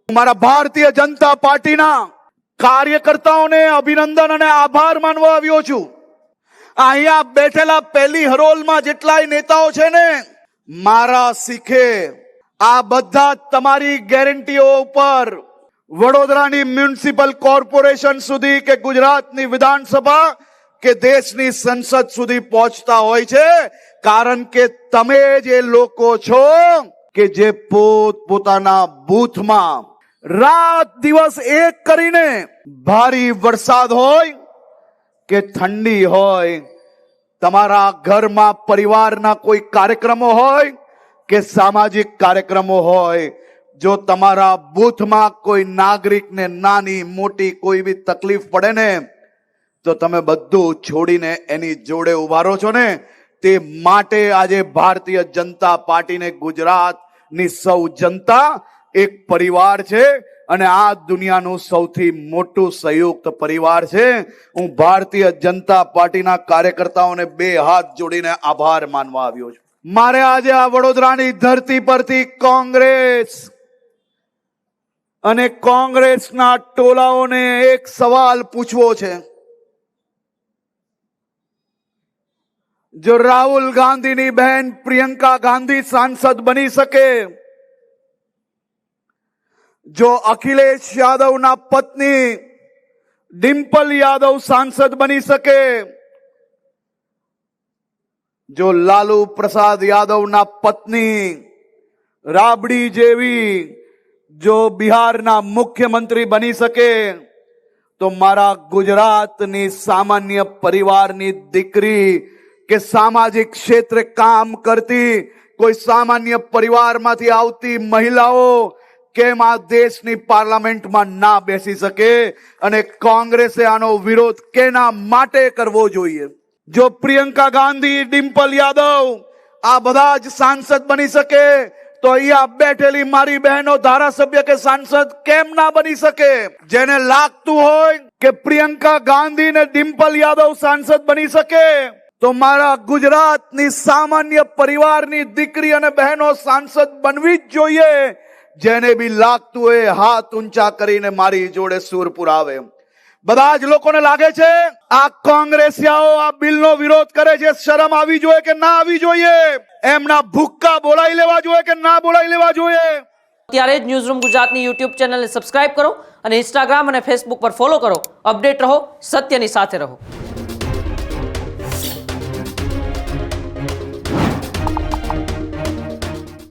મારા ભારતીય જનતા પાર્ટીના કાર્યકર્તાઓને અભિનંદન અને આભાર માનવા આવ્યો છું. અહીંયા બેઠેલા પહેલી હરોલમાં જેટલાય નેતાઓ છે ને, મારા શીખે આ બધા તમારી ગેરંટીઓ ઉપર વડોદરાની મ્યુનિસિપલ કોર્પોરેશન સુધી કે ગુજરાતની વિધાનસભા કે દેશની સંસદ સુધી પહોંચતા હોય છે, કારણ કે તમે જે લોકો છો કે જે પોતાના બૂથમાં રાત દિવસ એક કરીને ભારે વરસાદ હોય કે ઠંડી હોય, તમારા ઘરમાં પરિવારના કોઈ કાર્યક્રમો હોય કે સામાજિક કાર્યક્રમો હોય, જો તમારા બૂથમાં કોઈ નાગરિકને નાની મોટી કોઈ બી તકલીફ પડે ને, તો તમે બધું છોડીને એની જોડે ઉભા રહો છો ને. તે માટે આજે ભારતીય જનતા પાર્ટીને ગુજરાતની સૌ જનતા એક પરિવાર છે અને આ દુનિયાનું સૌથી મોટું સંયુક્ત પરિવાર છે. હું ભારતીય જનતા પાર્ટીના કાર્યકર્તાઓને બે હાથ જોડીને આભાર માનવા આવ્યો છું. મારે આજે આ વડોદરાની ધરતી પરથી કોંગ્રેસ અને કોંગ્રેસના ટોળાઓને એક સવાલ પૂછવો છે. જો રાહુલ ગાંધીની બહેન પ્રિયંકા ગાંધી સાંસદ બની શકે, જો અખિલેશ યાદવના પત્ની ડિમ્પલ યાદવ સાંસદ બની શકે, જો લાલુ પ્રસાદ યાદવના પત્ની રાબડી જેવી જો બિહારના મુખ્યમંત્રી બની શકે, તો મારા ગુજરાતની સામાન્ય પરિવારની દીકરી કે સામાજિક ક્ષેત્રે કામ કરતી કોઈ સામાન્ય પરિવારમાંથી આવતી મહિલાઓ કેમ આ દેશની પાર્લામેન્ટમાં ના બેસી શકે? અને કોંગ્રેસે આનો વિરોધ કેના માટે કરવો જોઈએ? જો પ્રિયંકા ગાંધી, ડિમ્પલ યાદવ આ બધા જ સાંસદ બની શકે, તો અહીંયા બેઠેલી મારી બહેનો ધારાસભ્ય કે સાંસદ કેમ ના બની શકે? જેને લાગતું હોય કે પ્રિયંકા ગાંધી ને ડિમ્પલ યાદવ સાંસદ બની શકે, તો મારા ગુજરાતની સામાન્ય પરિવારની દીકરી અને બહેનો સાંસદ બનવી જ જોઈએ. જેને બી લાગતું હોય હાથ ઊંચા કરીને મારી જોડે સુર પુરાવે. બધા જ લોકોને લાગે છે આ કોંગ્રેસિયાઓ આ બિલનો વિરોધ કરે છે, શરમ આવી જોઈએ કે ના આવી જોઈએ? એમના ભૂક્કા બોલાવી લેવા જોઈએ કે ના બોલાવી લેવા જોઈએ? ત્યારે જ ન્યૂઝરૂમ ગુજરાતની યુટ્યુબ ચેનલને સબસ્ક્રાઇબ કરો અને ઇન્સ્ટાગ્રામ અને ફેસબુક પર ફોલો કરો. અપડેટ રહો, સત્યની સાથે રહો.